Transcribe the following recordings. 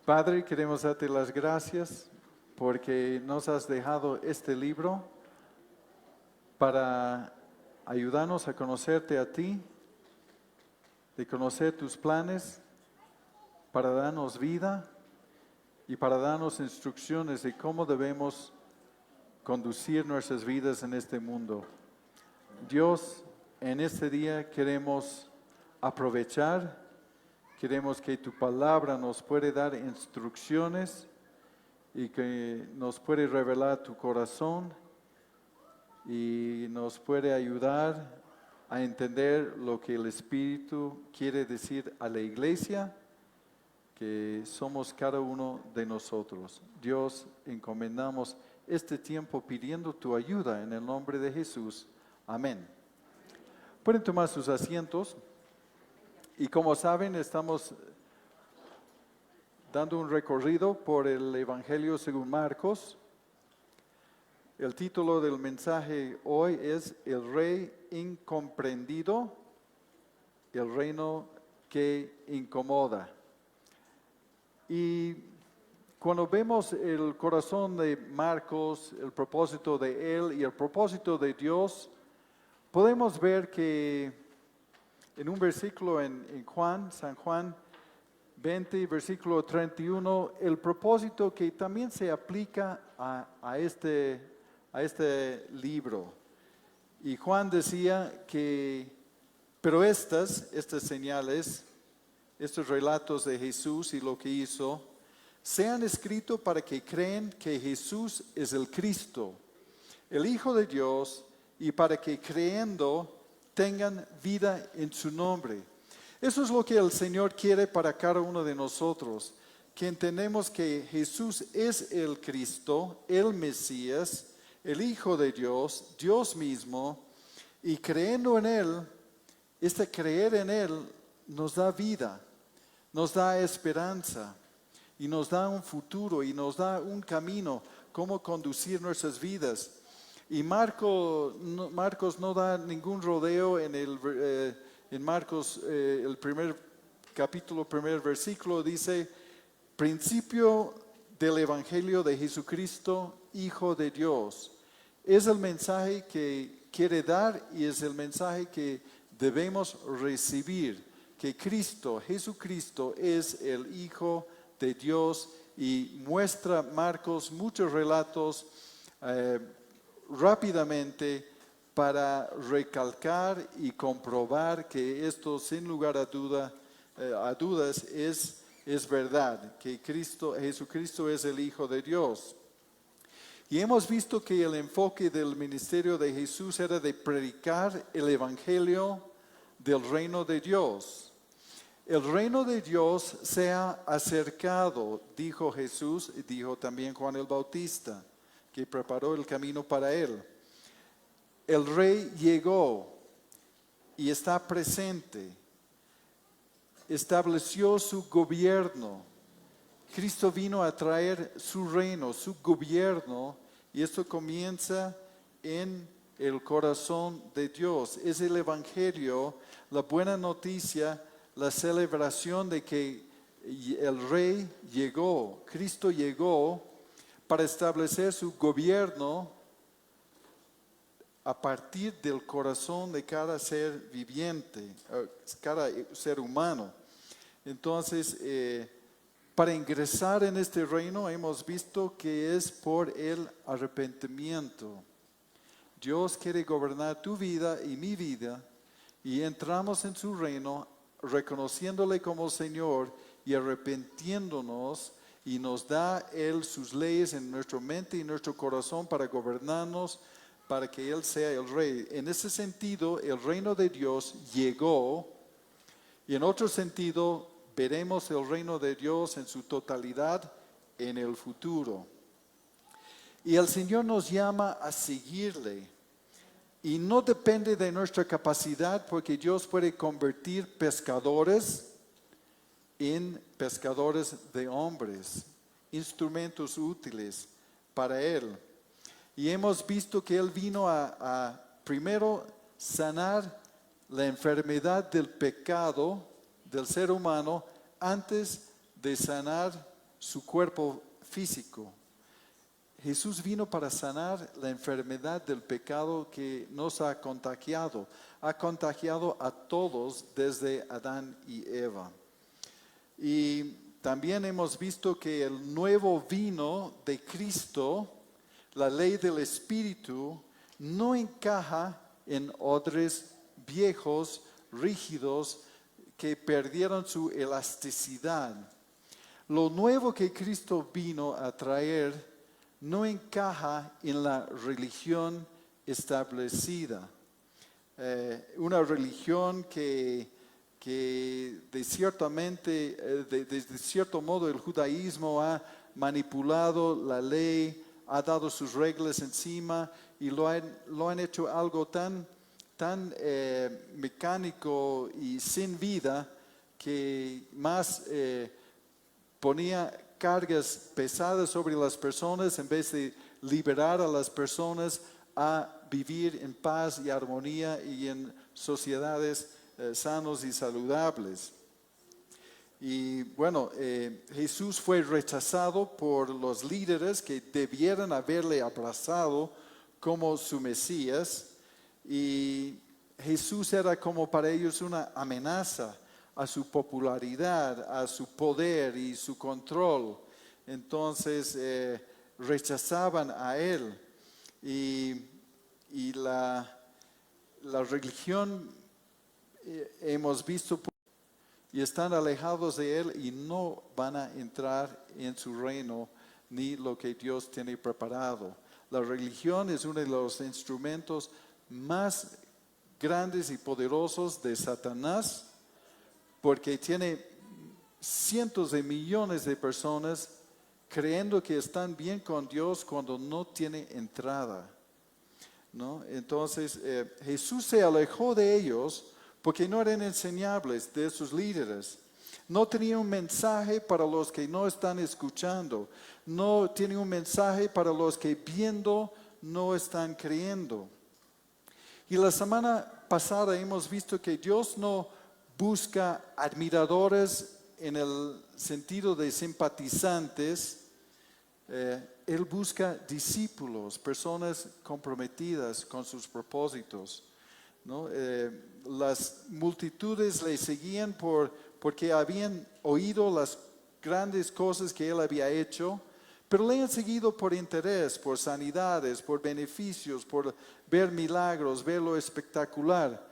Padre, queremos darte las gracias porque nos has dejado este libro para ayudarnos a conocerte a ti, de conocer tus planes, para darnos vida y para darnos instrucciones de cómo debemos conducir nuestras vidas en este mundo. Dios, en este día queremos aprovechar, queremos que tu palabra nos puede dar instrucciones y que nos puede revelar tu corazón y nos puede ayudar a entender lo que el Espíritu quiere decir a la iglesia, que somos cada uno de nosotros. Dios, encomendamos este tiempo pidiendo tu ayuda en el nombre de Jesús. Amén. Pueden tomar sus asientos y como saben estamos dando un recorrido por el Evangelio según Marcos. El título del mensaje hoy es El Rey Incomprendido, el reino que incomoda. Y cuando vemos el corazón de Marcos, el propósito de él y el propósito de Dios, podemos ver que en un versículo en San Juan 20, versículo 31, el propósito que también se aplica a este libro. Y Juan decía que, pero estas señales, estos relatos de Jesús y lo que hizo, sean escritos para que crean que Jesús es el Cristo, el Hijo de Dios, y para que creyendo tengan vida en su nombre. Eso es lo que el Señor quiere para cada uno de nosotros, que entendemos que Jesús es el Cristo, el Mesías, el Hijo de Dios, Dios mismo, y creyendo en Él, creer en Él nos da vida, nos da esperanza, y nos da un futuro, y nos da un camino, cómo conducir nuestras vidas. Y Marcos no da ningún rodeo en Marcos, el primer capítulo, primer versículo, dice, principio del Evangelio de Jesucristo, Hijo de Dios. Es el mensaje que quiere dar y es el mensaje que debemos recibir, que Jesucristo es el Hijo de Dios, y muestra Marcos muchos relatos rápidamente para recalcar y comprobar que esto sin lugar a dudas es verdad, que Jesucristo es el Hijo de Dios. Y hemos visto que el enfoque del ministerio de Jesús era de predicar el Evangelio del reino de Dios. El reino de Dios se ha acercado, dijo Jesús, y dijo también Juan el Bautista, que preparó el camino para él. El rey llegó y está presente, estableció su gobierno. Cristo vino a traer su reino, su gobierno, y esto comienza en el corazón de Dios. Es el Evangelio, la buena noticia, la celebración de que el Rey llegó, Cristo llegó para establecer su gobierno a partir del corazón de cada ser viviente, cada ser humano. Entonces, para ingresar en este reino hemos visto que es por el arrepentimiento. Dios quiere gobernar tu vida y mi vida, y entramos en su reino reconociéndole como Señor y arrepintiéndonos, y nos da Él sus leyes en nuestra mente y nuestro corazón para gobernarnos, para que Él sea el Rey. En ese sentido, el reino de Dios llegó, y en otro sentido, veremos el reino de Dios en su totalidad en el futuro. Y el Señor nos llama a seguirle. Y no depende de nuestra capacidad, porque Dios puede convertir pescadores en pescadores de hombres, instrumentos útiles para Él. Y hemos visto que Él vino a primero sanar la enfermedad del pecado del ser humano antes de sanar su cuerpo físico. Jesús vino para sanar la enfermedad del pecado que nos ha contagiado. Ha contagiado a todos desde Adán y Eva. Y también hemos visto que el nuevo vino de Cristo, la ley del Espíritu, no encaja en odres viejos, rígidos, que perdieron su elasticidad. Lo nuevo que Cristo vino a traer no encaja en la religión establecida. Una religión que de cierto modo el judaísmo ha manipulado la ley, ha dado sus reglas encima y lo han hecho algo tan mecánico y sin vida que más ponía cargas pesadas sobre las personas en vez de liberar a las personas a vivir en paz y armonía y en sociedades sanos y saludables. Y bueno, Jesús fue rechazado por los líderes que debieran haberle abrazado como su Mesías, y Jesús era como para ellos una amenaza a su popularidad, a su poder y su control. Entonces rechazaban a él, y la religión hemos visto y están alejados de él y no van a entrar en su reino ni lo que Dios tiene preparado. La religión es uno de los instrumentos más grandes y poderosos de Satanás, porque tiene cientos de millones de personas creyendo que están bien con Dios cuando no tiene entrada, ¿no? Entonces Jesús se alejó de ellos porque no eran enseñables de sus líderes. No tenía un mensaje para los que no están escuchando. No tiene un mensaje para los que viendo no están creyendo. Y la semana pasada hemos visto que Dios no busca admiradores en el sentido de simpatizantes. Él busca discípulos, personas comprometidas con sus propósitos, ¿no? Las multitudes le seguían porque habían oído las grandes cosas que él había hecho, pero le han seguido por interés, por sanidades, por beneficios, por ver milagros, ver lo espectacular.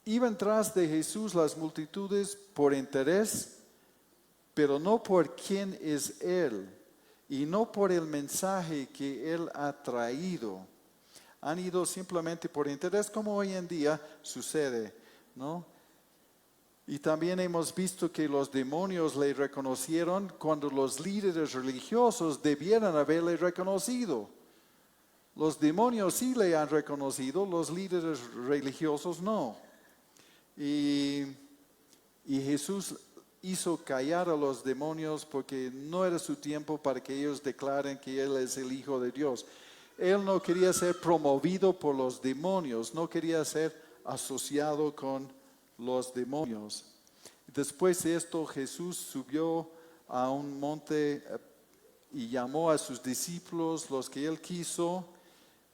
Iban tras de Jesús las multitudes por interés, pero no por quién es Él y no por el mensaje que Él ha traído. Han ido simplemente por interés, como hoy en día sucede, ¿no? Y también hemos visto que los demonios le reconocieron cuando los líderes religiosos debieran haberle reconocido. Los demonios sí le han reconocido, los líderes religiosos no. Y Jesús hizo callar a los demonios porque no era su tiempo para que ellos declaren que Él es el Hijo de Dios. Él no quería ser promovido por los demonios, no quería ser asociado con los demonios. Después de esto, Jesús subió a un monte y llamó a sus discípulos, los que Él quiso.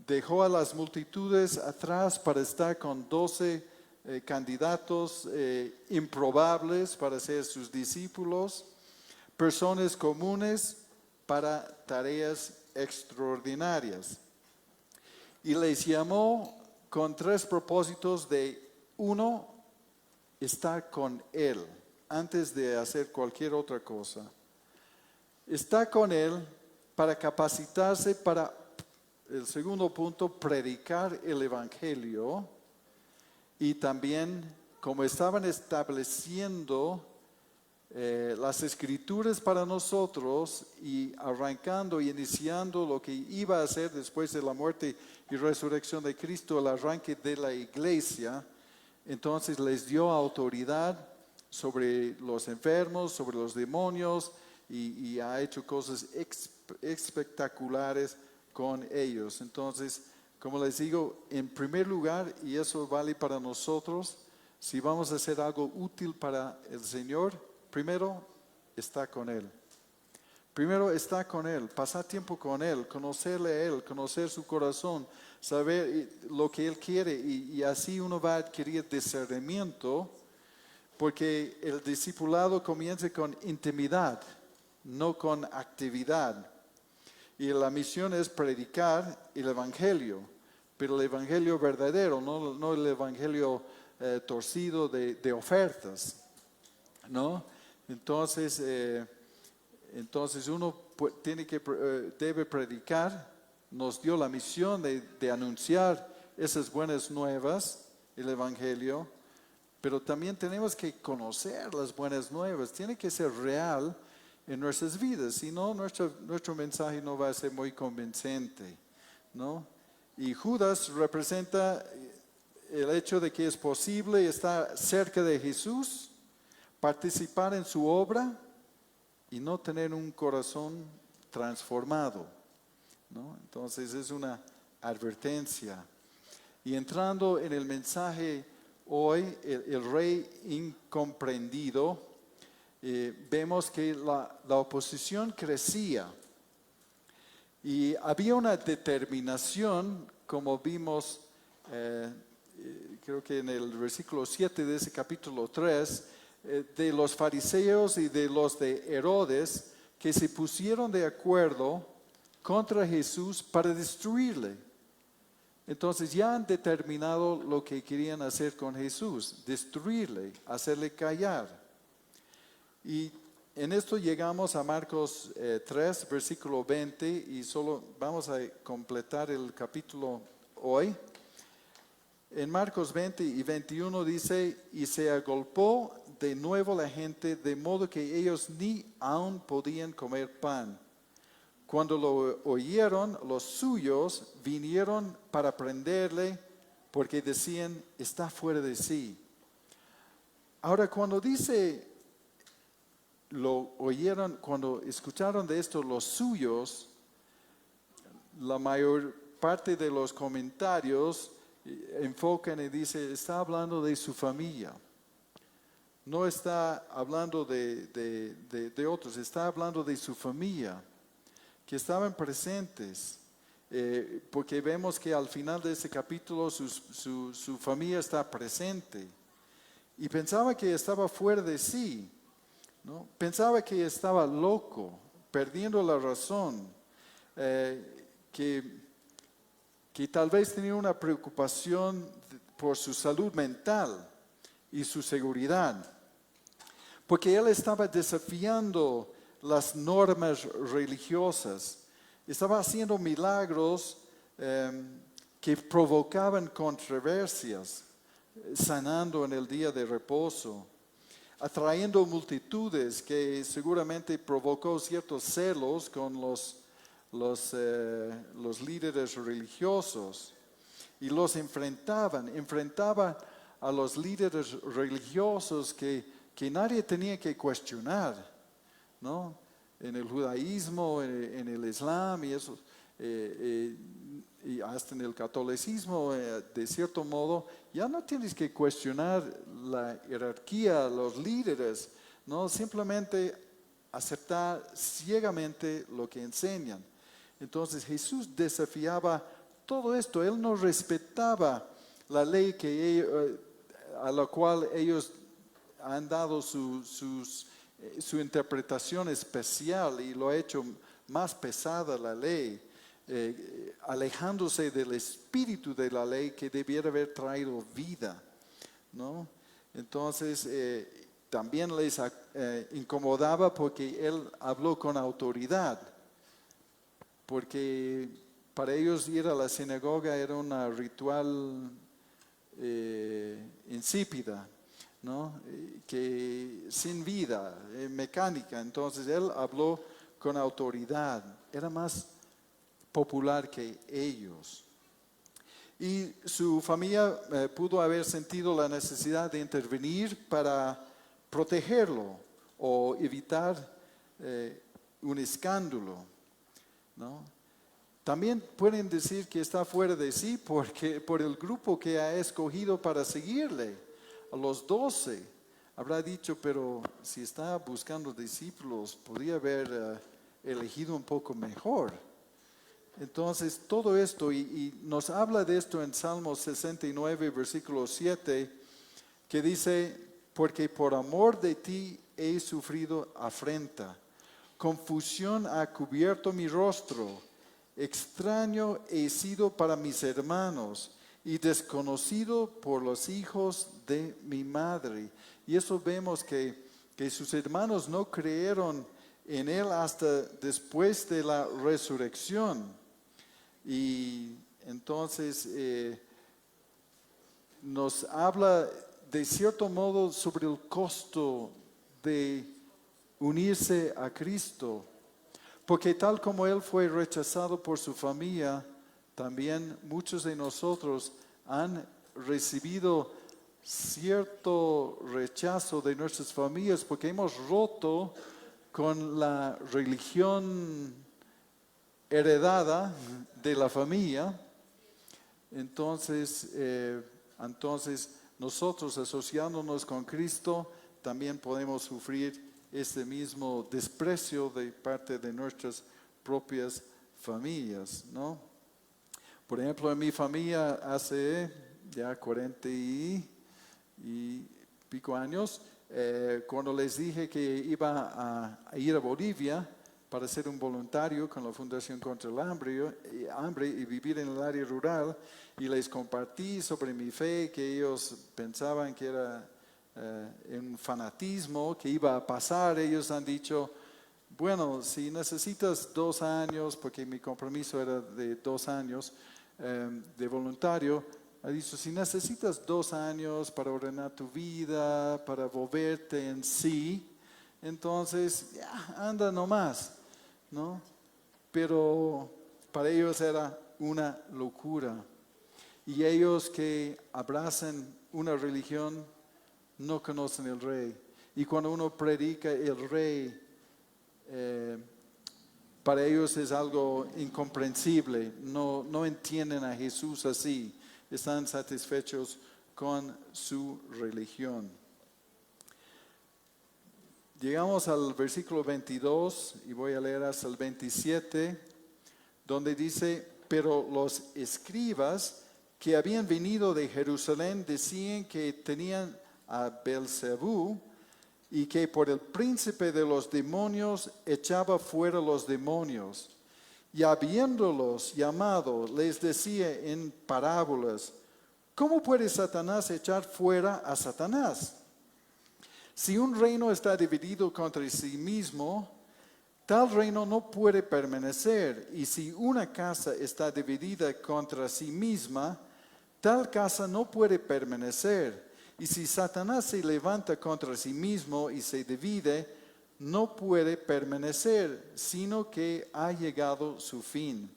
Dejó a las multitudes atrás para estar con 12 candidatos improbables para ser sus discípulos, personas comunes para tareas extraordinarias. Y les llamó con 3 propósitos de: uno, estar con Él antes de hacer cualquier otra cosa. Estar con Él para capacitarse para, el segundo punto, predicar el Evangelio. Y también, como estaban estableciendo las Escrituras para nosotros y arrancando y iniciando lo que iba a hacer después de la muerte y resurrección de Cristo, el arranque de la iglesia, entonces les dio autoridad sobre los enfermos, sobre los demonios, y ha hecho cosas espectaculares con ellos. Entonces, como les digo, en primer lugar, y eso vale para nosotros, si vamos a hacer algo útil para el Señor, primero, está con Él. Primero está con Él, pasar tiempo con Él, conocerle a Él, conocer su corazón, saber lo que Él quiere y así uno va a adquirir discernimiento, porque el discipulado comienza con intimidad, no con actividad. Y la misión es predicar el Evangelio, pero el Evangelio verdadero, no el Evangelio torcido de ofertas, ¿no? Entonces uno debe predicar, nos dio la misión de anunciar esas buenas nuevas, el Evangelio, pero también tenemos que conocer las buenas nuevas, tiene que ser real en nuestras vidas, si no, nuestro mensaje no va a ser muy convincente, ¿no? Y Judas representa el hecho de que es posible estar cerca de Jesús, participar en su obra y no tener un corazón transformado, ¿no? Entonces es una advertencia. Y entrando en el mensaje hoy, el rey incomprendido, vemos que la oposición crecía y había una determinación, como vimos, creo que en el versículo 7 de ese capítulo 3, de los fariseos y de los de Herodes, que se pusieron de acuerdo contra Jesús para destruirle. Entonces ya han determinado lo que querían hacer con Jesús, destruirle, hacerle callar. Y en esto llegamos a Marcos 3, versículo 20, y solo vamos a completar el capítulo hoy. En Marcos 20 y 21 dice, y se agolpó de nuevo la gente, de modo que ellos ni aún podían comer pan. Cuando lo oyeron, los suyos vinieron para prenderle, porque decían, está fuera de sí. Ahora, cuando dice, lo oyeron, cuando escucharon de esto los suyos, la mayor parte de los comentarios enfocan y dice, está hablando de su familia. No está hablando de otros, está hablando de su familia, que estaban presentes, porque vemos que al final de ese capítulo su familia está presente. Y pensaba que estaba fuera de sí, ¿no? Pensaba que estaba loco, perdiendo la razón, que tal vez tenía una preocupación por su salud mental y su seguridad, porque él estaba desafiando las normas religiosas, estaba haciendo milagros que provocaban controversias, sanando en el día de reposo, atrayendo multitudes que seguramente provocó ciertos celos con los líderes religiosos, y los enfrentaba a los líderes religiosos que nadie tenía que cuestionar, ¿no? En el judaísmo, en el islam y eso, y hasta en el catolicismo, de cierto modo, ya no tienes que cuestionar la jerarquía, los líderes, ¿no? Simplemente aceptar ciegamente lo que enseñan. Entonces Jesús desafiaba todo esto, Él no respetaba la ley a la cual ellos han dado su interpretación especial y lo ha hecho más pesada la ley, alejándose del espíritu de la ley que debiera haber traído vida, ¿no? Entonces también les incomodaba porque Él habló con autoridad, porque para ellos ir a la sinagoga era una ritual insípida, ¿no? Que sin vida, mecánica. Entonces él habló con autoridad, era más popular que ellos. Y su familia pudo haber sentido la necesidad de intervenir para protegerlo o evitar un escándalo, ¿no? También pueden decir que está fuera de sí por el grupo que ha escogido para seguirle, a los 12. Habrá dicho, pero si está buscando discípulos, podría haber elegido un poco mejor. Entonces, todo esto, y nos habla de esto en Salmo 69, versículo 7, que dice, porque por amor de ti he sufrido afrenta, confusión ha cubierto mi rostro, extraño he sido para mis hermanos y desconocido por los hijos de mi madre. Y eso vemos que sus hermanos no creyeron en él hasta después de la resurrección. Y entonces nos habla de cierto modo sobre el costo de unirse a Cristo, porque tal como él fue rechazado por su familia, también muchos de nosotros han recibido cierto rechazo de nuestras familias porque hemos roto con la religión heredada de la familia. Entonces nosotros asociándonos con Cristo también podemos sufrir este mismo desprecio de parte de nuestras propias familias, ¿no? Por ejemplo, en mi familia hace ya 40 y pico años, cuando les dije que iba a ir a Bolivia para ser un voluntario con la Fundación contra el Hambre y vivir en el área rural, y les compartí sobre mi fe, que ellos pensaban que era un fanatismo que iba a pasar. Ellos han dicho, bueno, si necesitas 2 años, porque mi compromiso era de 2 años de voluntario, ha dicho, si necesitas 2 años para ordenar tu vida, para volverte en sí, entonces ya, anda nomás, ¿no? Pero para ellos era una locura. Y ellos que abrazan una religión no conocen el Rey. Y cuando uno predica el Rey, para ellos es algo incomprensible. No entienden a Jesús así. Están satisfechos con su religión. Llegamos al versículo 22 y voy a leer hasta el 27, donde dice, pero los escribas que habían venido de Jerusalén decían que tenían a Beelzebú y que por el príncipe de los demonios echaba fuera los demonios. Y habiéndolos llamado, les decía en parábolas, ¿cómo puede Satanás echar fuera a Satanás? Si un reino está dividido contra sí mismo, tal reino no puede permanecer. Y si una casa está dividida contra sí misma, tal casa no puede permanecer. Y si Satanás se levanta contra sí mismo y se divide, no puede permanecer, sino que ha llegado su fin.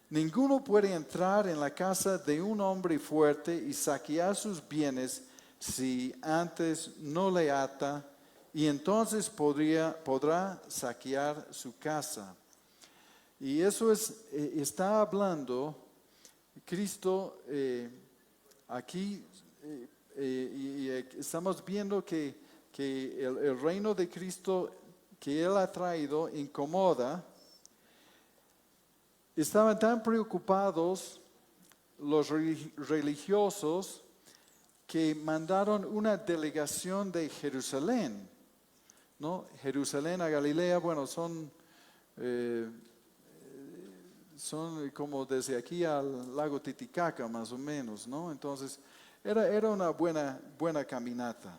Ninguno puede entrar en la casa de un hombre fuerte y saquear sus bienes si antes no le ata, y entonces podrá saquear su casa. Y eso está hablando Cristo aquí, y estamos viendo que el reino de Cristo que Él ha traído incomoda. Estaban tan preocupados los religiosos que mandaron una delegación de Jerusalén, ¿no? Jerusalén a Galilea, bueno, son como desde aquí al lago Titicaca más o menos, ¿no? Entonces era una buena caminata.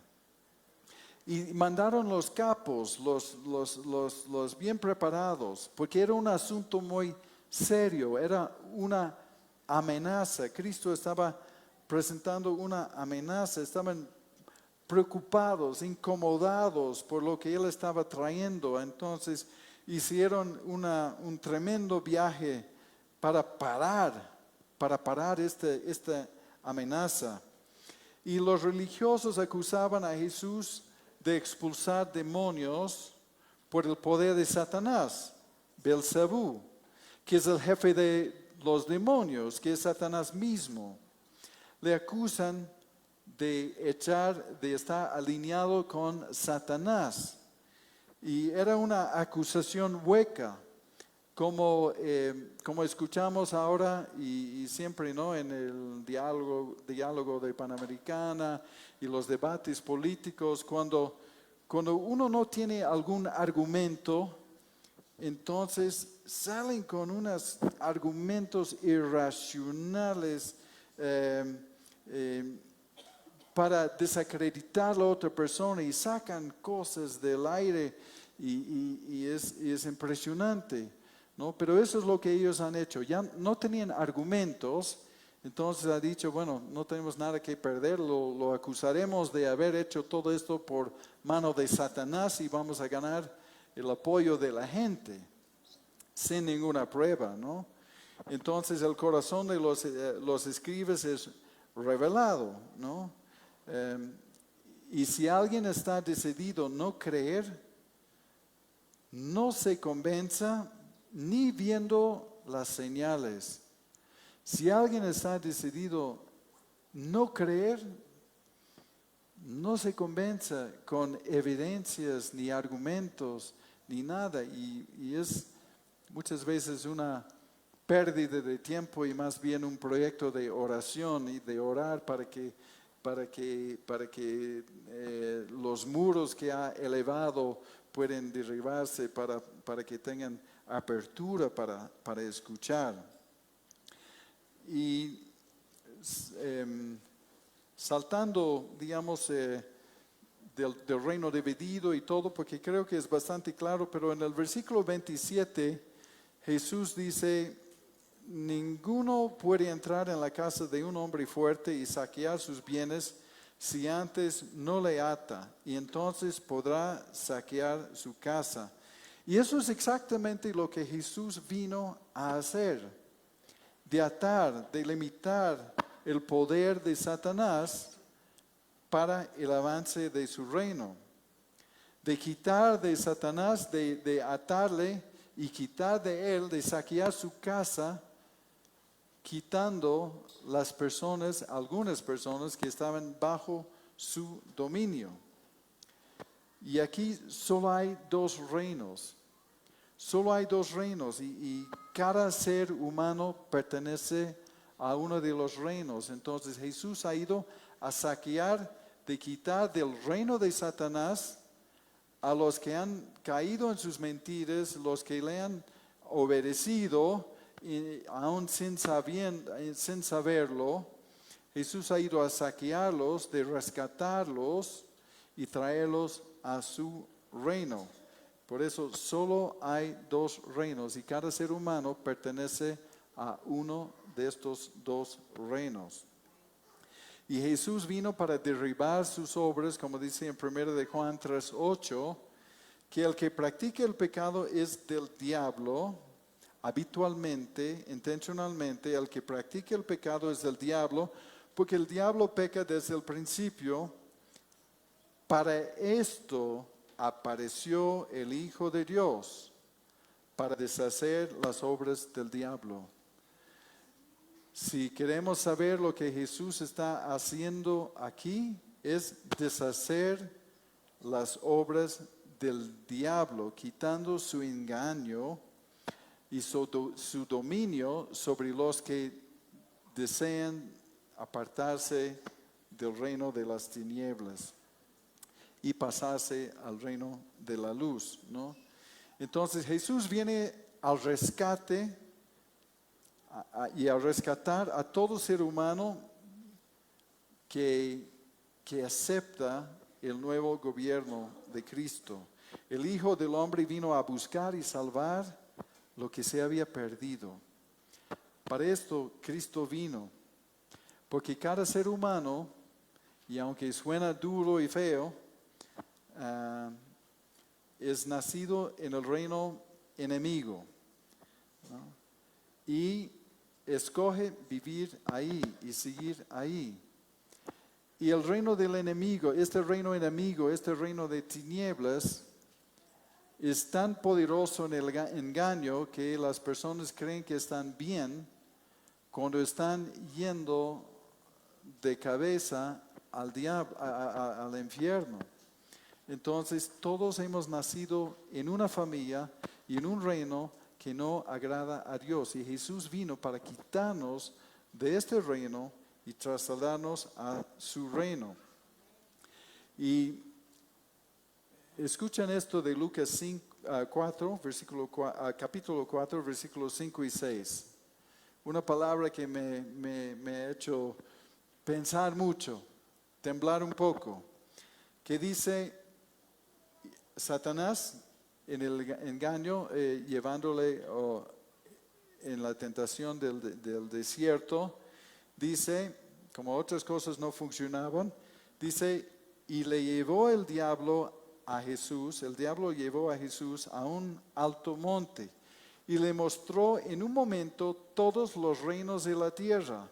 Y mandaron los capos, los bien preparados, porque era un asunto muy serio, era una amenaza. Cristo estaba presentando una amenaza, estaban preocupados, incomodados por lo que Él estaba trayendo. Entonces hicieron un tremendo viaje para parar esta amenaza. Y los religiosos acusaban a Jesús de expulsar demonios por el poder de Satanás, Beelzebú, que es el jefe de los demonios, que es Satanás mismo. Le acusan de estar alineado con Satanás. Y era una acusación hueca, como escuchamos ahora y siempre, ¿no? En el diálogo de Panamericana y los debates políticos, cuando uno no tiene algún argumento, entonces salen con unos argumentos irracionales para desacreditar a la otra persona y sacan cosas del aire y es impresionante, ¿no? Pero eso es lo que ellos han hecho. Ya no tenían argumentos, entonces ha dicho, bueno, no tenemos nada que perder, lo acusaremos de haber hecho todo esto por mano de Satanás y vamos a ganar el apoyo de la gente sin ninguna prueba, ¿no? Entonces el corazón de los escribas es revelado, ¿no? Y si alguien está decidido no creer, no se convenza ni viendo las señales. Si alguien está decidido no creer, no se convenza con evidencias ni argumentos ni nada. Y es muchas veces una pérdida de tiempo y más bien un proyecto de oración y de orar para que los muros que ha elevado pueden derribarse, para que tengan apertura para escuchar. Y saltando, digamos, del reino dividido y todo, porque creo que es bastante claro, pero en el versículo 27 Jesús dice: ninguno puede entrar en la casa de un hombre fuerte y saquear sus bienes si antes no le ata, y entonces podrá saquear su casa. Y eso es exactamente lo que Jesús vino a hacer, de atar, de limitar el poder de Satanás para el avance de su reino, de quitar de Satanás, de atarle y quitar de él, de saquear su casa, quitando las personas, algunas personas que estaban bajo su dominio. Y aquí solo hay dos reinos. Solo hay dos reinos y cada ser humano pertenece a uno de los reinos. Entonces Jesús ha ido a saquear, de quitar del reino de Satanás a los que han caído en sus mentiras, los que le han obedecido, y aún sin saberlo. Jesús ha ido a saquearlos, de rescatarlos y traerlos a su reino. Por eso solo hay dos reinos y cada ser humano pertenece a uno de estos dos reinos. Y Jesús vino para derribar sus obras, como dice en 1 de Juan 3:8, que el que practica el pecado es del diablo. Habitualmente, intencionalmente, el que practica el pecado es del diablo, porque el diablo peca desde el principio. Para esto apareció el Hijo de Dios, para deshacer las obras del diablo. Si queremos saber lo que Jesús está haciendo aquí, es deshacer las obras del diablo, quitando su engaño y su dominio sobre los que desean apartarse del reino de las tinieblas y pasarse al reino de la luz, ¿no? Entonces Jesús viene al rescate y a rescatar a todo ser humano que acepta el nuevo gobierno de Cristo. El Hijo del Hombre vino a buscar y salvar lo que se había perdido. Para esto Cristo vino, porque cada ser humano, y aunque suena duro y feo, es nacido en el reino enemigo, ¿no? Y escoge vivir ahí y seguir ahí. Y el reino del enemigo, este reino de tinieblas, es tan poderoso en el engaño que las personas creen que están bien cuando están yendo de cabeza al infierno. Entonces todos hemos nacido en una familia y en un reino que no agrada a Dios. Y Jesús vino para quitarnos de este reino y trasladarnos a su reino. Y escuchen esto de Lucas 4, capítulo 4, versículos 5 y 6. Una palabra que me ha hecho pensar mucho, temblar un poco, que dice Satanás en el engaño, llevándole en la tentación del desierto, dice, como otras cosas no funcionaban, dice, y le llevó el diablo llevó a Jesús a un alto monte y le mostró en un momento todos los reinos de la tierra.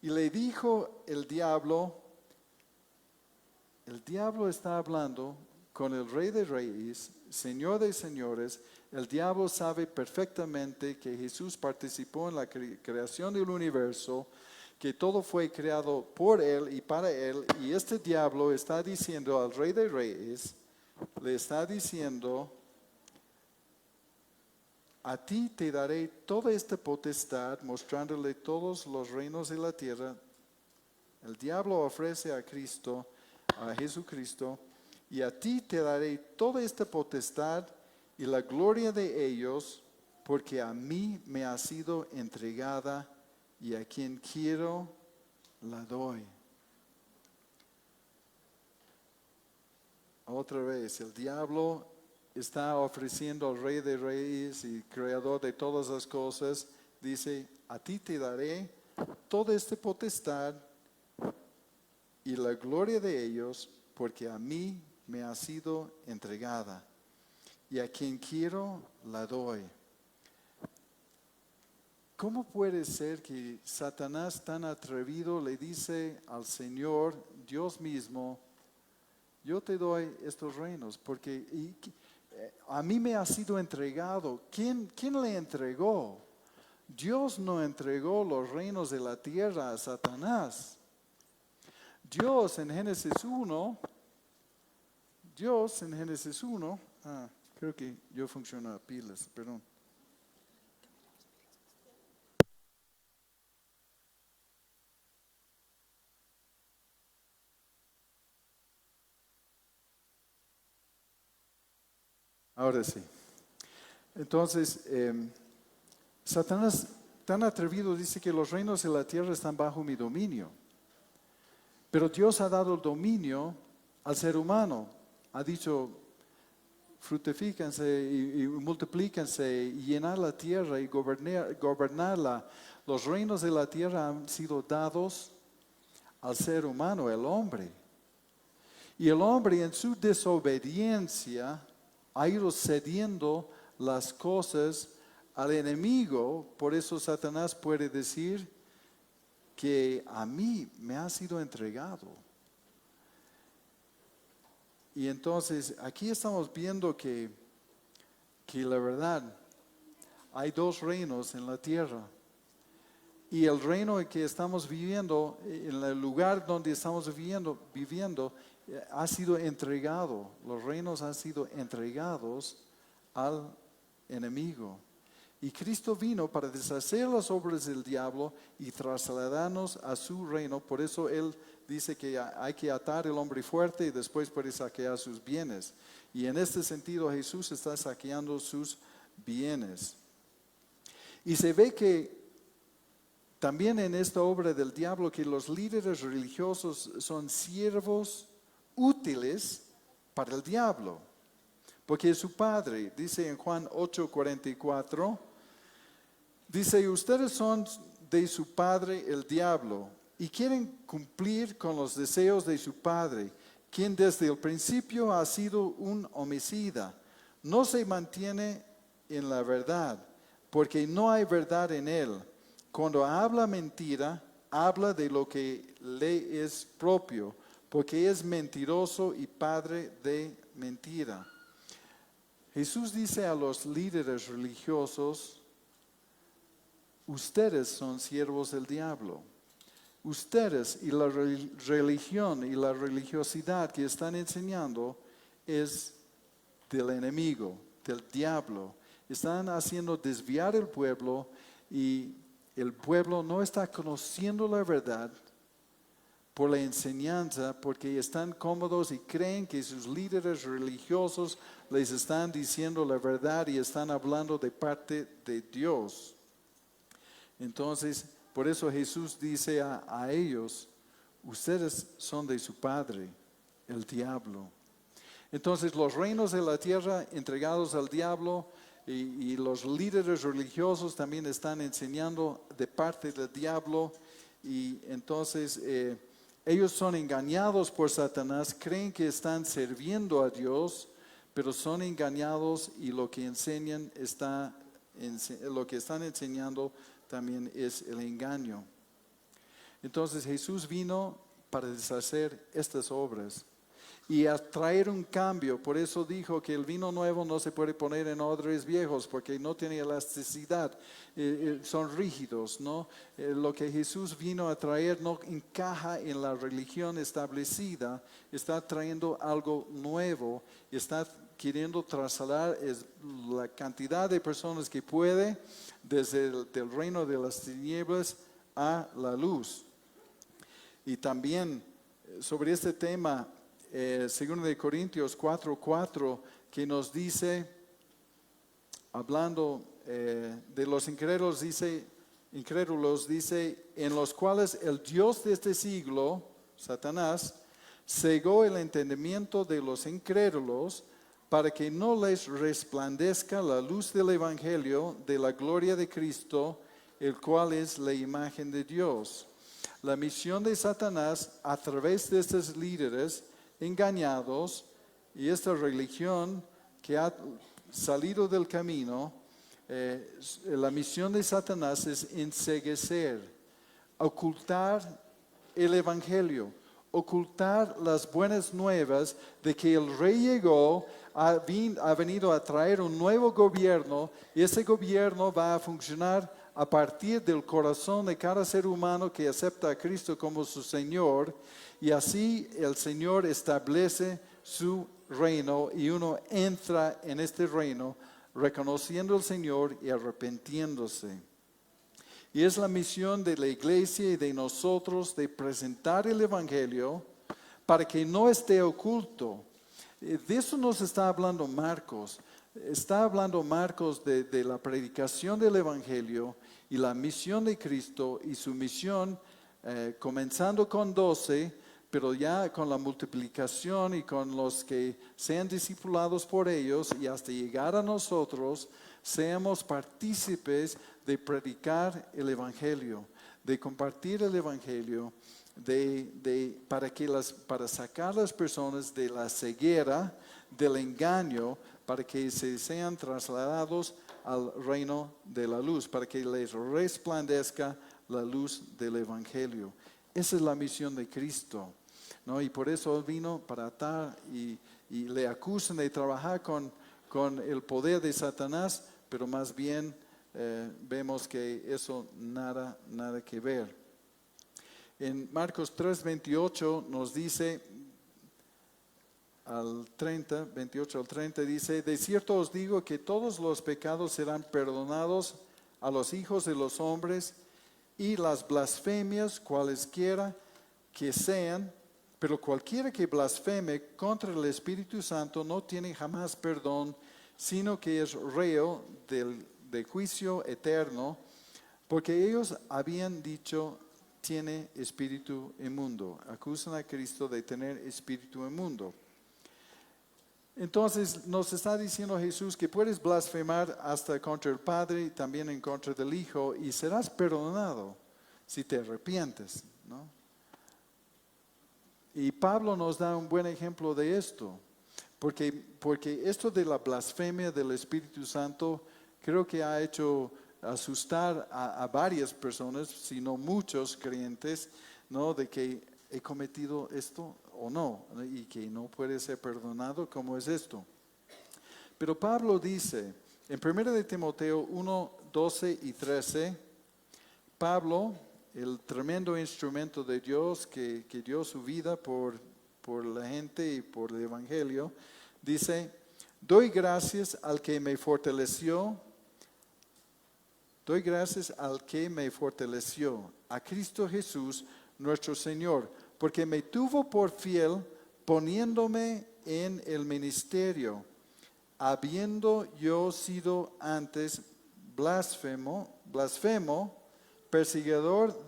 Y le dijo el diablo está hablando con el Rey de Reyes, Señor de Señores. El diablo sabe perfectamente que Jesús participó en la creación del universo, que todo fue creado por Él y para Él. Y este diablo está diciendo al Rey de Reyes, le está diciendo, a ti te daré toda esta potestad, mostrándole todos los reinos de la tierra. El diablo ofrece a Cristo, a Jesucristo, y a ti te daré toda esta potestad y la gloria de ellos, porque a mí me ha sido entregada y a quien quiero la doy. Otra vez, el diablo está ofreciendo al Rey de Reyes y Creador de todas las cosas, dice, a ti te daré toda esta potestad y la gloria de ellos, porque a mí me ha sido entregada, y a quien quiero la doy. ¿Cómo puede ser que Satanás tan atrevido le dice al Señor, Dios mismo, yo te doy estos reinos, porque a mí me ha sido entregado? ¿Quién le entregó? Dios no entregó los reinos de la tierra a Satanás. Dios en Génesis 1, creo que yo funciono a pilas, perdón. Ahora sí. Entonces, Satanás tan atrevido dice que los reinos de la tierra están bajo mi dominio. Pero Dios ha dado el dominio al ser humano. Ha dicho, fructifíquense y multiplíquense y llenar la tierra y gobernarla. Los reinos de la tierra han sido dados al ser humano, el hombre. Y el hombre en su desobediencia ha ido cediendo las cosas al enemigo. Por eso Satanás puede decir que a mí me ha sido entregado. Y entonces aquí estamos viendo que la verdad hay dos reinos en la tierra. Y el reino en que estamos viviendo, en el lugar donde estamos viviendo, ha sido entregado. Los reinos han sido entregados al enemigo. Y Cristo vino para deshacer las obras del diablo y trasladarnos a su reino. Por eso Él dice que hay que atar el hombre fuerte y después puede saquear sus bienes. Y en este sentido Jesús está saqueando sus bienes. Y se ve que también en esta obra del diablo que los líderes religiosos son siervos útiles para el diablo. Porque su padre, dice en Juan 8:44, dice, ustedes son de su padre el diablo y quieren cumplir con los deseos de su padre, quien desde el principio ha sido un homicida. No se mantiene en la verdad, porque no hay verdad en él. Cuando habla mentira, habla de lo que le es propio, porque es mentiroso y padre de mentira. Jesús dice a los líderes religiosos, ustedes son siervos del diablo. Ustedes y la religión y la religiosidad que están enseñando es del enemigo, del diablo. Están haciendo desviar el pueblo y el pueblo no está conociendo la verdad por la enseñanza, porque están cómodos y creen que sus líderes religiosos les están diciendo la verdad y están hablando de parte de Dios. Entonces, por eso Jesús dice a ellos, ustedes son de su padre, el diablo. Entonces los reinos de la tierra entregados al diablo y los líderes religiosos también están enseñando de parte del diablo y entonces ellos son engañados por Satanás, creen que están sirviendo a Dios, pero son engañados y lo que enseñan lo que están enseñando también es el engaño. Entonces Jesús vino para deshacer estas obras y a traer un cambio. Por eso dijo que el vino nuevo no se puede poner en odres viejos porque no tiene elasticidad, son rígidos, ¿no? Lo que Jesús vino a traer no encaja en la religión establecida, está trayendo algo nuevo, está queriendo trasladar la cantidad de personas que puede desde el reino de las tinieblas a la luz. Y también sobre este tema, 2 de Corintios 4:4, que nos dice, hablando de los incrédulos, dice, en los cuales el Dios de este siglo, Satanás, cegó el entendimiento de los incrédulos para que no les resplandezca la luz del Evangelio de la gloria de Cristo, el cual es la imagen de Dios. La misión de Satanás a través de estos líderes engañados y esta religión que ha salido del camino, la misión de Satanás es enceguecer, ocultar el Evangelio, ocultar las buenas nuevas de que el Rey llegó, ha venido a traer un nuevo gobierno y ese gobierno va a funcionar a partir del corazón de cada ser humano que acepta a Cristo como su Señor, y así el Señor establece su reino y uno entra en este reino reconociendo al Señor y arrepintiéndose. Y es la misión de la iglesia y de nosotros de presentar el Evangelio para que no esté oculto. De eso nos está hablando Marcos. Está hablando Marcos de la predicación del Evangelio y la misión de Cristo y su misión comenzando con 12, pero ya con la multiplicación y con los que sean discipulados por ellos y hasta llegar a nosotros, seamos partícipes de predicar el Evangelio, de compartir el Evangelio, para sacar las personas de la ceguera, del engaño, para que se sean trasladados al reino de la luz, para que les resplandezca la luz del Evangelio. Esa es la misión de Cristo, ¿no? Y por eso vino para atar y le acusan de trabajar con el poder de Satanás, pero más bien vemos que eso nada que ver. En Marcos 3:28 nos dice, al 30, 28 al 30 dice, de cierto os digo que todos los pecados serán perdonados a los hijos de los hombres y las blasfemias cualesquiera que sean, pero cualquiera que blasfeme contra el Espíritu Santo no tiene jamás perdón, sino que es reo de juicio eterno, porque ellos habían dicho, tiene espíritu inmundo. Acusan a Cristo de tener espíritu inmundo. Entonces nos está diciendo Jesús que puedes blasfemar hasta contra el Padre y también en contra del Hijo y serás perdonado si te arrepientes, ¿no? Y Pablo nos da un buen ejemplo de esto, porque esto de la blasfemia del Espíritu Santo creo que ha hecho asustar a varias personas, si no muchos creyentes, ¿no? De que he cometido esto o no, y que no puede ser perdonado. ¿Cómo es esto? Pero Pablo dice en 1 de Timoteo 1, 12 y 13, Pablo, el tremendo instrumento de Dios que dio su vida por la gente y por el Evangelio, Dice, doy gracias al que me fortaleció. Doy gracias al que me fortaleció, a Cristo Jesús, nuestro Señor, porque me tuvo por fiel poniéndome en el ministerio, habiendo yo sido antes blasfemo, perseguidor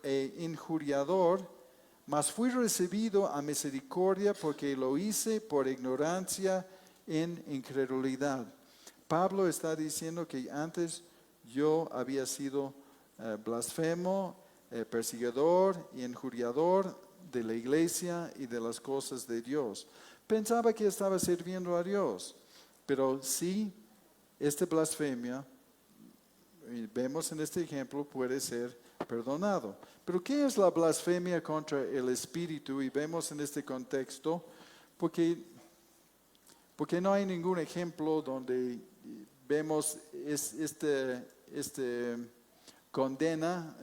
e injuriador, mas fui recibido a misericordia porque lo hice por ignorancia en incredulidad. Pablo está diciendo que antes yo había sido blasfemo, perseguidor y injuriador de la iglesia y de las cosas de Dios. Pensaba que estaba sirviendo a Dios, pero sí, esta blasfemia, vemos en este ejemplo, puede ser perdonado. Pero ¿qué es la blasfemia contra el Espíritu? Y vemos en este contexto, porque no hay ningún ejemplo donde vemos condena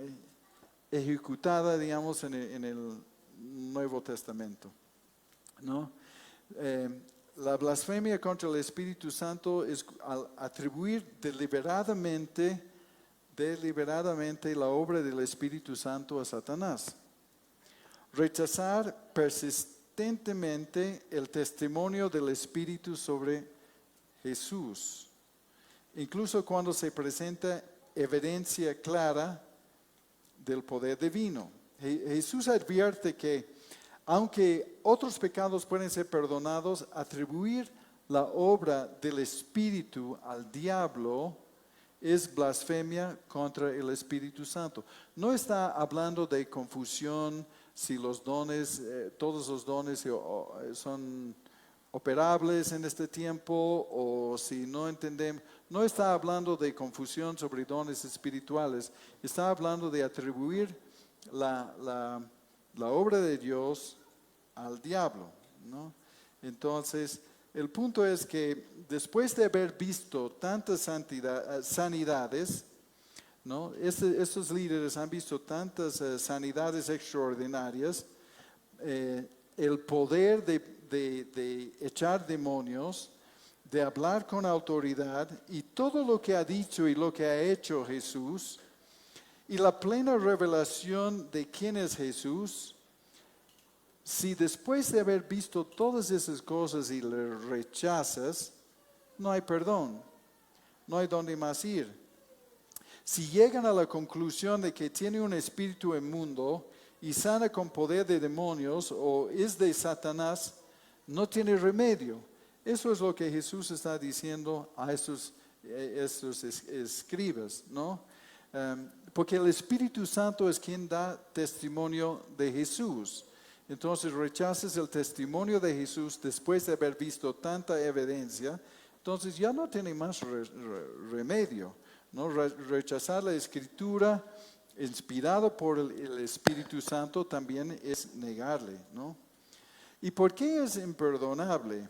ejecutada, digamos, en el Nuevo Testamento, ¿no? La blasfemia contra el Espíritu Santo es al atribuir deliberadamente la obra del Espíritu Santo a Satanás. Rechazar persistentemente el testimonio del Espíritu sobre Jesús, incluso cuando se presenta evidencia clara del poder divino. Jesús advierte que aunque otros pecados pueden ser perdonados, atribuir la obra del Espíritu al diablo es blasfemia contra el Espíritu Santo. No está hablando de confusión si los dones, todos los dones son operables en este tiempo o si no entendemos. No está hablando de confusión sobre dones espirituales. Está hablando de atribuir la obra de Dios al diablo, ¿no? Entonces, el punto es que después de haber visto tantas sanidades, ¿no? Estos líderes han visto tantas sanidades extraordinarias, el poder de echar demonios, de hablar con autoridad y todo lo que ha dicho y lo que ha hecho Jesús, y la plena revelación de quién es Jesús. Si después de haber visto todas esas cosas y le rechazas, no hay perdón, no hay dónde más ir. Si llegan a la conclusión de que tiene un espíritu inmundo y sana con poder de demonios o es de Satanás, no tiene remedio. Eso es lo que Jesús está diciendo a estos escribas, ¿no? Porque el Espíritu Santo es quien da testimonio de Jesús. Entonces rechazas el testimonio de Jesús después de haber visto tanta evidencia, entonces ya no tiene más remedio, ¿no? Rechazar la Escritura inspirado por el Espíritu Santo también es negarle, ¿no? ¿Y por qué es imperdonable?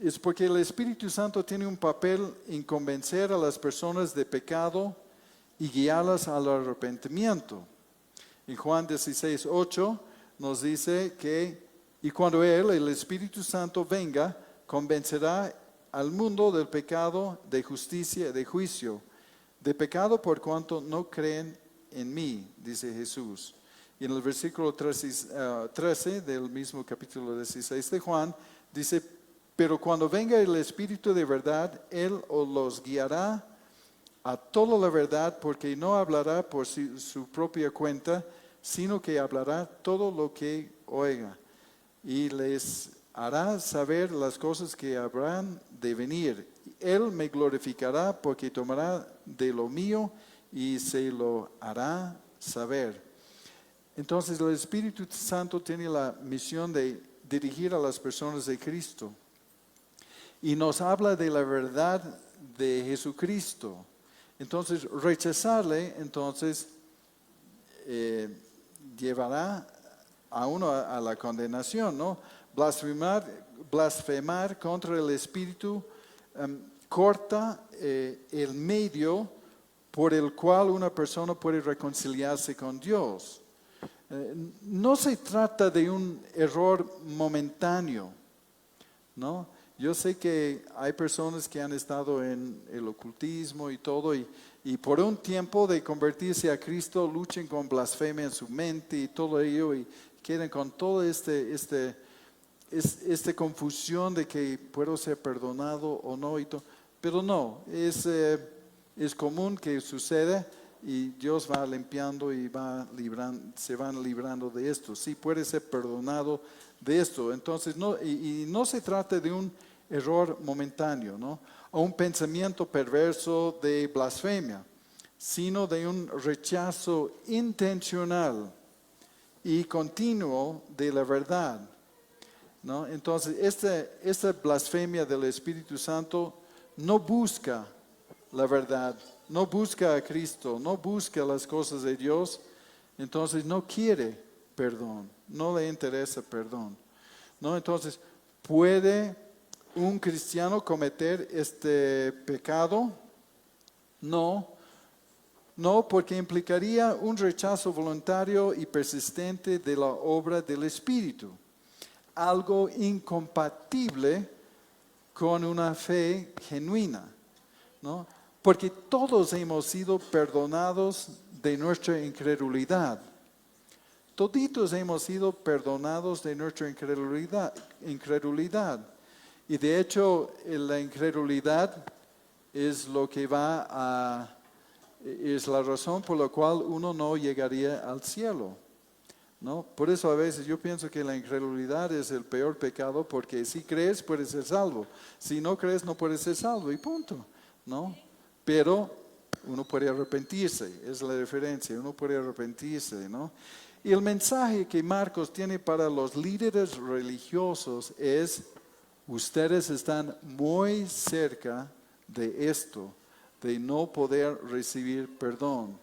Es porque el Espíritu Santo tiene un papel en convencer a las personas de pecado y guiarlas al arrepentimiento. En Juan 16:8 nos dice que, y cuando Él, el Espíritu Santo, venga, convencerá al mundo del pecado, de justicia, de juicio, de pecado por cuanto no creen en mí, dice Jesús. Y en el versículo 13 del mismo capítulo 16 de Juan, dice, pero cuando venga el Espíritu de verdad, Él os los guiará a toda la verdad, porque no hablará por su propia cuenta, sino que hablará todo lo que oiga, y les hará saber las cosas que habrán de venir. Él me glorificará porque tomará de lo mío y se lo hará saber. Entonces el Espíritu Santo tiene la misión de dirigir a las personas de Cristo y nos habla de la verdad de Jesucristo. Entonces rechazarle, llevará a uno a la condenación, ¿no? Blasfemar contra el Espíritu corta el medio por el cual una persona puede reconciliarse con Dios. No se trata de un error momentáneo, ¿no? Yo sé que hay personas que han estado en el ocultismo y todo, y por un tiempo de convertirse a Cristo, luchan con blasfemia en su mente y todo ello, y quieren con todo esta confusión de que puedo ser perdonado o no, pero no, es común que suceda y Dios va limpiando y se van librando de esto. Sí, puede ser perdonado de esto. Entonces, y no se trata de un error momentáneo, ¿no? O un pensamiento perverso de blasfemia, sino de un rechazo intencional y continuo de la verdad, ¿no? Entonces, esta blasfemia del Espíritu Santo no busca la verdad, no busca a Cristo, no busca las cosas de Dios, entonces no quiere perdón, no le interesa perdón, ¿no? Entonces, ¿puede un cristiano cometer este pecado? No, porque implicaría un rechazo voluntario y persistente de la obra del Espíritu, algo incompatible con una fe genuina, ¿no? Porque todos hemos sido perdonados de nuestra incredulidad. Toditos hemos sido perdonados de nuestra incredulidad. Y de hecho, la incredulidad es es la razón por la cual uno no llegaría al cielo, ¿no? Por eso a veces yo pienso que la incredulidad es el peor pecado, porque si crees puedes ser salvo, si no crees no puedes ser salvo y punto, ¿no? Pero uno puede arrepentirse, es la diferencia, uno puede arrepentirse, ¿no? Y el mensaje que Marcos tiene para los líderes religiosos es: ustedes están muy cerca de esto, de no poder recibir perdón,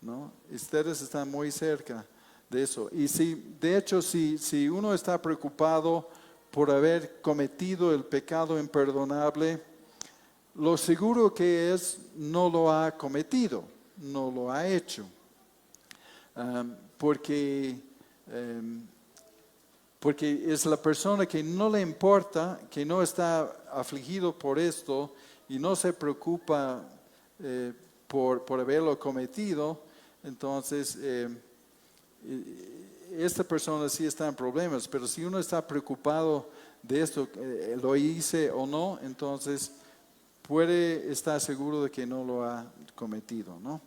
¿no? Ustedes están muy cerca de eso. Y de hecho, si uno está preocupado por haber cometido el pecado imperdonable, lo seguro que es no lo ha cometido, no lo ha hecho. Porque es la persona que no le importa, que no está afligido por esto y no se preocupa por haberlo cometido. Entonces, esta persona sí está en problemas, pero si uno está preocupado de esto, lo hice o no, entonces puede estar seguro de que no lo ha cometido, ¿no?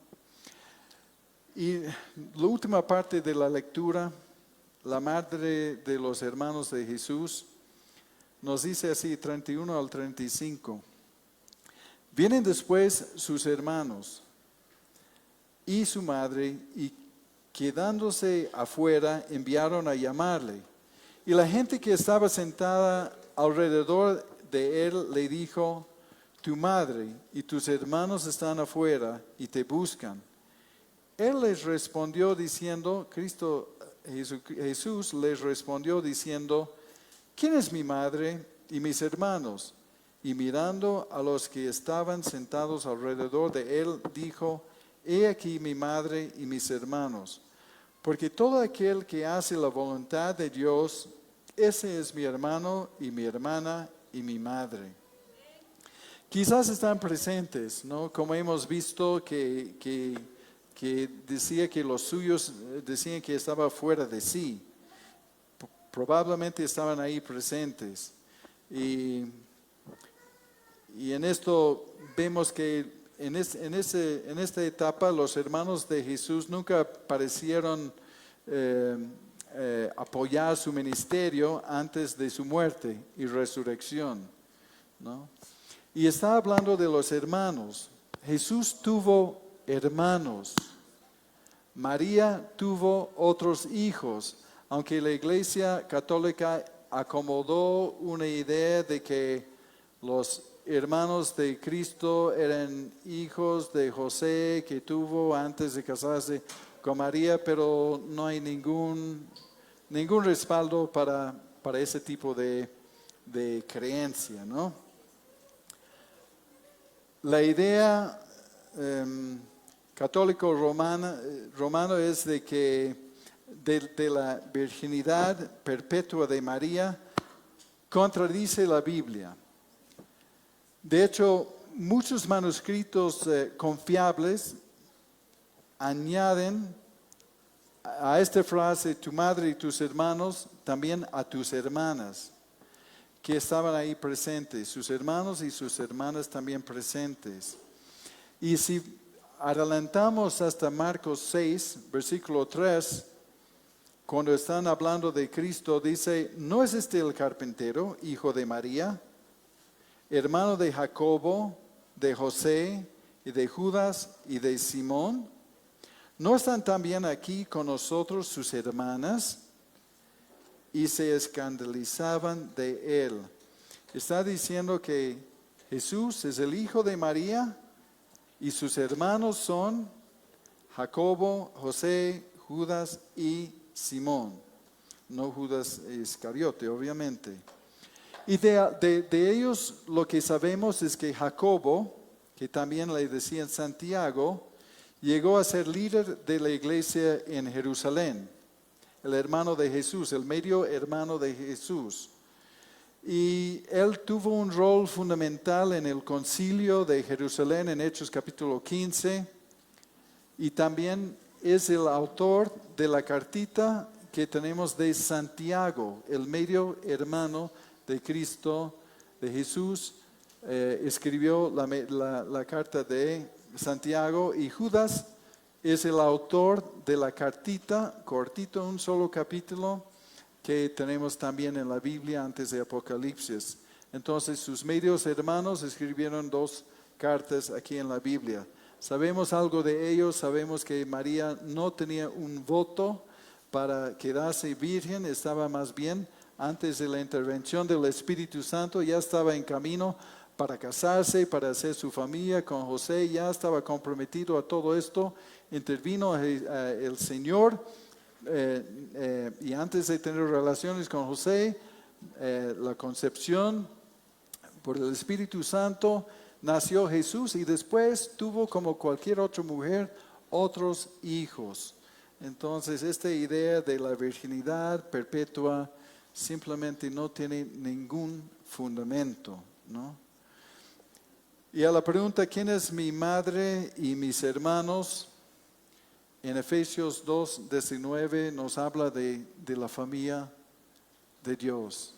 Y la última parte de la lectura, la madre de los hermanos de Jesús, nos dice así, 31 al 35. Vienen después sus hermanos y su madre, y quedándose afuera enviaron a llamarle. Y la gente que estaba sentada alrededor de él le dijo: tu madre y tus hermanos están afuera y te buscan. Él les respondió diciendo, Jesús les respondió diciendo: ¿quién es mi madre y mis hermanos? Y mirando a los que estaban sentados alrededor de él, dijo: he aquí mi madre y mis hermanos. Porque todo aquel que hace la voluntad de Dios, ese es mi hermano y mi hermana y mi madre. Quizás están presentes, ¿no? Como hemos visto que decía que los suyos decían que estaba fuera de sí. Probablemente estaban ahí presentes. Y en esto vemos que en esta etapa los hermanos de Jesús nunca parecieron apoyar su ministerio antes de su muerte y resurrección, ¿no? Y está hablando de los hermanos. Jesús tuvo hermanos. María tuvo otros hijos, aunque la Iglesia Católica acomodó una idea de que los hermanos de Cristo eran hijos de José que tuvo antes de casarse con María, pero no hay ningún respaldo para ese tipo de creencia, ¿no? La idea católico romano es de que de la virginidad perpetua de María contradice la Biblia. De hecho, muchos manuscritos confiables añaden a esta frase, tu madre y tus hermanos, también a tus hermanas, que estaban ahí presentes, sus hermanos y sus hermanas también presentes. Y si adelantamos hasta Marcos 6, versículo 3, cuando están hablando de Cristo, dice, ¿no es este el carpintero, hijo de María, hermano de Jacobo, de José y de Judas y de Simón? ¿No están también aquí con nosotros sus hermanas? Y se escandalizaban de él. Está diciendo que Jesús es el hijo de María y sus hermanos son Jacobo, José, Judas y Simón. No Judas Iscariote, obviamente. Y de ellos lo que sabemos es que Jacobo, que también le decían Santiago, llegó a ser líder de la iglesia en Jerusalén, el hermano de Jesús, el medio hermano de Jesús. Y él tuvo un rol fundamental en el concilio de Jerusalén en Hechos capítulo 15 y también es el autor de la cartita que tenemos de Santiago, el medio hermano de Cristo, de Jesús. Escribió la carta de Santiago, y Judas es el autor de la cartita, cortito, un solo capítulo, que tenemos también en la Biblia antes de Apocalipsis. Entonces sus medios hermanos escribieron 2 cartas aquí en la Biblia. Sabemos algo de ellos, sabemos que María no tenía un voto para quedarse virgen, estaba más bien antes de la intervención del Espíritu Santo, ya estaba en camino para casarse, para hacer su familia con José, ya estaba comprometido a todo esto. Intervino el Señor y antes de tener relaciones con José, la concepción por el Espíritu Santo, nació Jesús y después tuvo, como cualquier otra mujer, otros hijos. Entonces esta idea de la virginidad perpetua simplemente no tiene ningún fundamento, ¿no? Y a la pregunta, ¿quién es mi madre y mis hermanos? En Efesios 2:19 nos habla de la familia de Dios,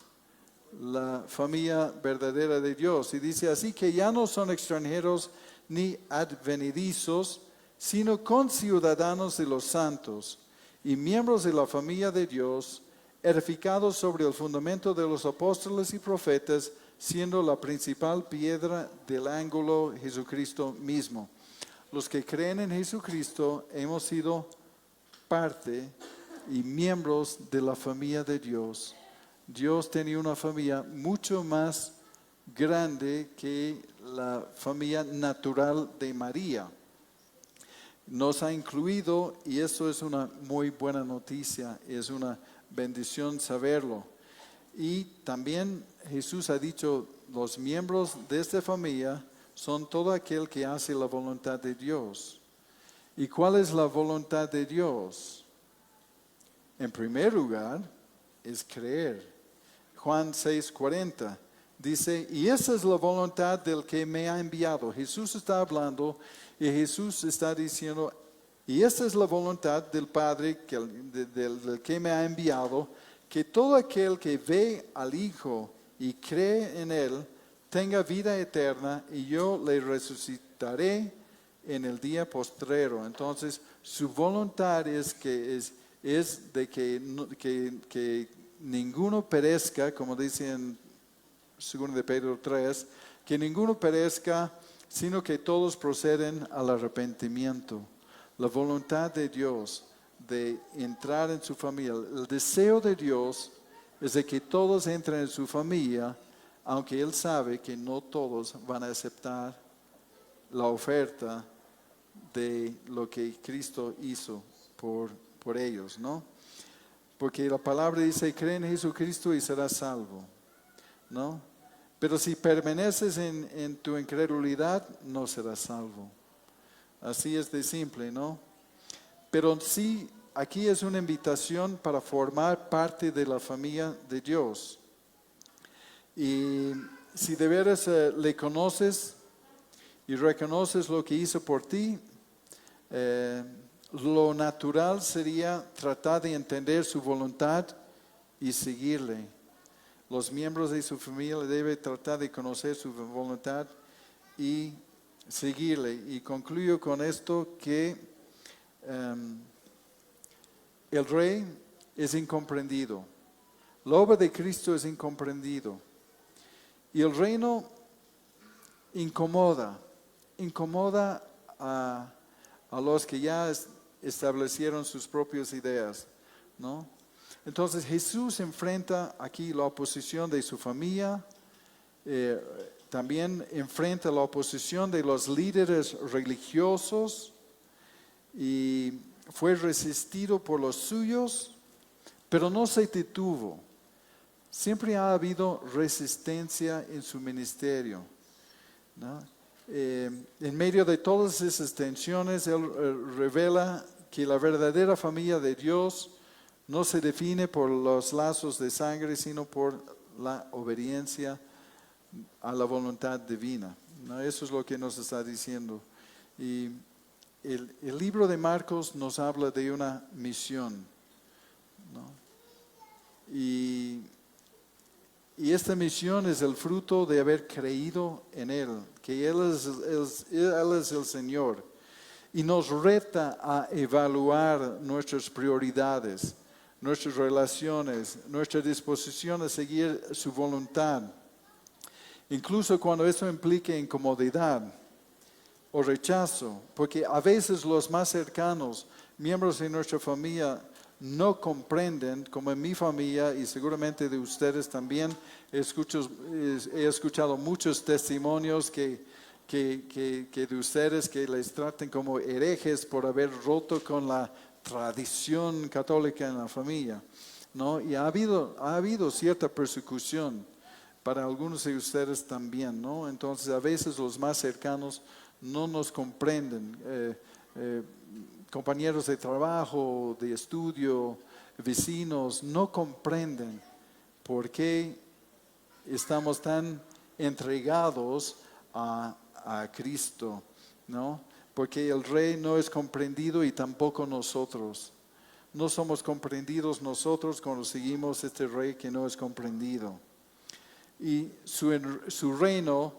la familia verdadera de Dios. Y dice así que ya no son extranjeros ni advenedizos, sino conciudadanos de los santos y miembros de la familia de Dios, edificados sobre el fundamento de los apóstoles y profetas, siendo la principal piedra del ángulo Jesucristo mismo. Los que creen en Jesucristo hemos sido parte y miembros de la familia de Dios. Dios tenía una familia mucho más grande que la familia natural de María. Nos ha incluido, y eso es una muy buena noticia, es una bendición saberlo. Y también Jesús ha dicho, los miembros de esta familia son todo aquel que hace la voluntad de Dios. ¿Y cuál es la voluntad de Dios? En primer lugar, es creer. Juan 6:40 dice, y esa es la voluntad del que me ha enviado. Jesús está hablando y Jesús está diciendo, y esta es la voluntad del Padre del que me ha enviado, que todo aquel que ve al Hijo y cree en Él, tenga vida eterna, y yo le resucitaré en el día postrero. Entonces, su voluntad es de que ninguno perezca, como dice en 2 de Pedro 3, que ninguno perezca, sino que todos proceden al arrepentimiento. La voluntad de Dios de entrar en su familia, el deseo de Dios es de que todos entren en su familia, aunque Él sabe que no todos van a aceptar la oferta de lo que Cristo hizo por ellos, ¿no? Porque la palabra dice, cree en Jesucristo y serás salvo, ¿no? Pero si permaneces en tu incredulidad, no serás salvo. Así es de simple, ¿no? Pero sí, aquí es una invitación para formar parte de la familia de Dios. Y si de veras le conoces y reconoces lo que hizo por ti, lo natural sería tratar de entender su voluntad y seguirle. Los miembros de su familia deben tratar de conocer su voluntad y seguirle. Y concluyo con esto que el rey es incomprendido. La obra de Cristo es incomprendido. Y el reino incomoda a los que ya establecieron sus propias ideas, ¿no? Entonces Jesús enfrenta aquí la oposición de su familia, también enfrenta la oposición de los líderes religiosos y fue resistido por los suyos, pero no se detuvo. Siempre ha habido resistencia en su ministerio, ¿no? En medio de todas esas tensiones, Él revela que la verdadera familia de Dios no se define por los lazos de sangre, sino por la obediencia a la voluntad divina, ¿no? Eso es lo que nos está diciendo. Y el libro de Marcos nos habla de una misión, ¿no? Y esta misión es el fruto de haber creído en Él, que Él es el Señor. Y nos reta a evaluar nuestras prioridades, nuestras relaciones, nuestra disposición a seguir su voluntad. Incluso cuando eso implique incomodidad o rechazo, porque a veces los más cercanos, miembros de nuestra familia, no comprenden, como en mi familia y seguramente de ustedes también. He escuchado muchos testimonios que de ustedes que les traten como herejes por haber roto con la tradición católica en la familia, ¿no? Y ha habido cierta persecución para algunos de ustedes también, ¿no? Entonces a veces los más cercanos no nos comprenden. Compañeros de trabajo, de estudio, vecinos, no comprenden por qué estamos tan entregados a Cristo, ¿no? Porque el Rey no es comprendido y tampoco nosotros. No somos comprendidos nosotros cuando seguimos este Rey que no es comprendido. Y su reino,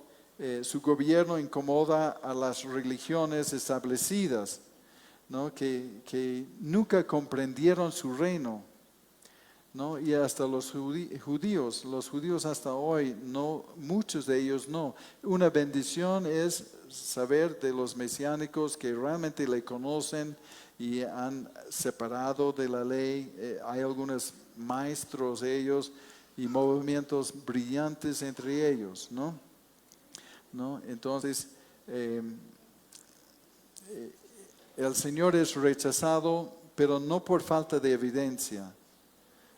su gobierno incomoda a las religiones establecidas, ¿no? Que nunca comprendieron su reino, ¿no? Y hasta los judíos hasta hoy, no, muchos de ellos no. Una bendición es saber de los mesiánicos que realmente le conocen y han separado de la ley. Hay algunos maestros de ellos y movimientos brillantes entre ellos, ¿no? Entonces, el Señor es rechazado, pero no por falta de evidencia,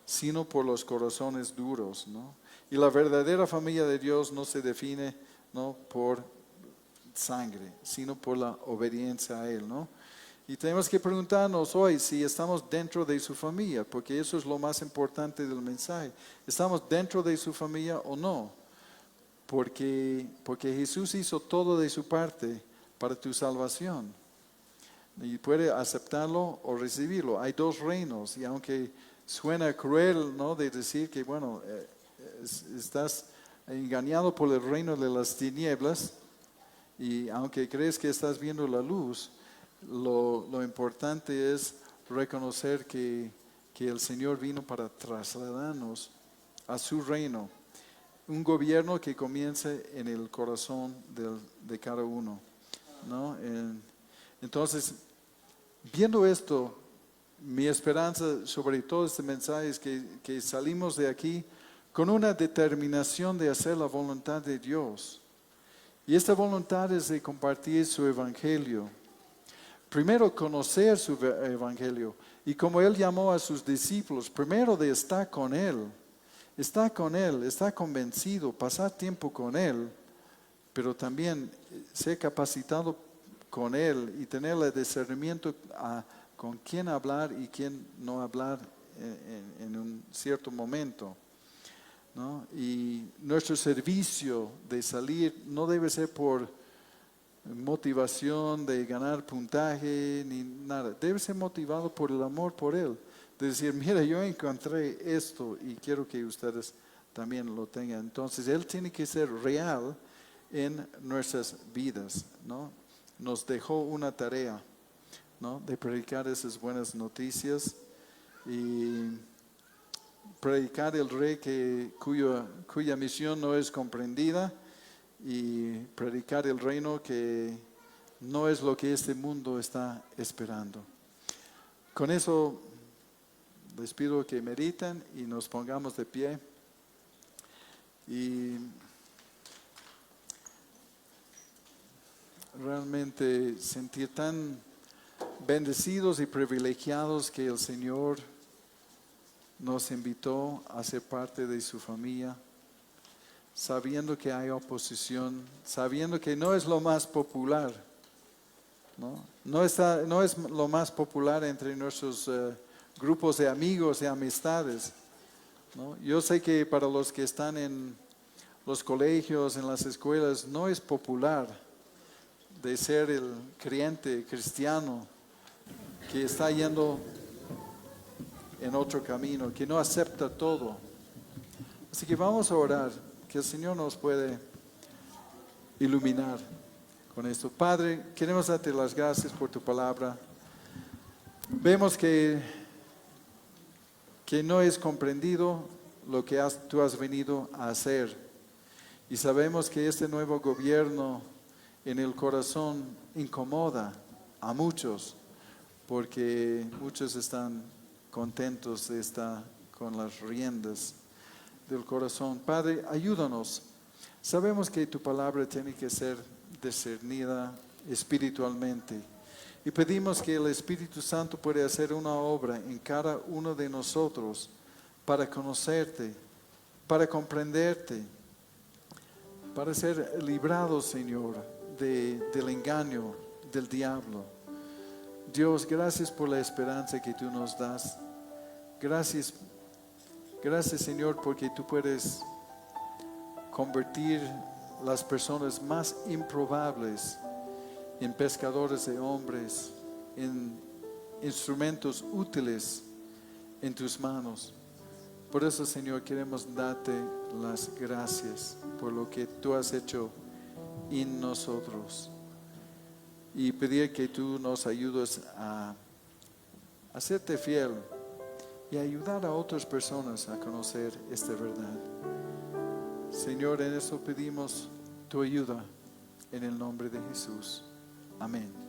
sino por los corazones duros, ¿no? Y la verdadera familia de Dios no se define, ¿no?, por sangre, sino por la obediencia a Él, ¿no? Y tenemos que preguntarnos hoy si estamos dentro de su familia, porque eso es lo más importante del mensaje. ¿Estamos dentro de su familia o no? Porque Jesús hizo todo de su parte para tu salvación. Y puede aceptarlo o recibirlo. Hay dos reinos, y aunque suena cruel, ¿no?, de decir que, bueno, estás engañado por el reino de las tinieblas, y aunque crees que estás viendo la luz, lo importante es reconocer que el Señor vino para trasladarnos a su reino, un gobierno que comience en el corazón de cada uno, ¿no? Entonces, viendo esto, mi esperanza sobre todo este mensaje es que salimos de aquí con una determinación de hacer la voluntad de Dios. Y esta voluntad es de compartir su evangelio. Primero, conocer su evangelio. Y como Él llamó a sus discípulos, primero de estar con Él. Está con Él, está convencido, pasar tiempo con Él, pero también ser capacitado con Él y tener el discernimiento con quién hablar y quién no hablar en un cierto momento. ¿no? Y nuestro servicio de salir no debe ser por motivación de ganar puntaje ni nada. Debe ser motivado por el amor por Él. De decir, mira, yo encontré esto y quiero que ustedes también lo tengan. Entonces, Él tiene que ser real en nuestras vidas, ¿no? Nos dejó una tarea, ¿no? De predicar esas buenas noticias y predicar el Rey cuya misión no es comprendida y predicar el reino que no es lo que este mundo está esperando. Con eso les pido que mediten y nos pongamos de pie y realmente sentir tan bendecidos y privilegiados que el Señor nos invitó a ser parte de su familia, sabiendo que hay oposición, sabiendo que no es lo más popular, ¿no? No es lo más popular entre nuestros grupos de amigos y amistades, ¿no? Yo sé que para los que están en los colegios, en las escuelas, no es popular de ser el creyente cristiano que está yendo en otro camino, que no acepta todo. Así que vamos a orar, que el Señor nos puede iluminar con esto. Padre, queremos darte las gracias por tu palabra. Vemos que no es comprendido lo que tú has venido a hacer. Y sabemos que este nuevo gobierno en el corazón incomoda a muchos, porque muchos están contentos de estar con las riendas del corazón. Padre, ayúdanos. Sabemos que tu palabra tiene que ser discernida espiritualmente. Y pedimos que el Espíritu Santo pueda hacer una obra en cada uno de nosotros para conocerte, para comprenderte, para ser librados, Señor, del engaño del diablo. Dios, gracias por la esperanza que tú nos das. Gracias, Señor, porque tú puedes convertir las personas más improbables en pescadores de hombres, en instrumentos útiles en tus manos. Por eso, Señor, queremos darte las gracias por lo que tú has hecho en nosotros y pedir que tú nos ayudes a hacerte fiel y ayudar a otras personas a conocer esta verdad. Señor, en eso pedimos tu ayuda en el nombre de Jesús. Amén.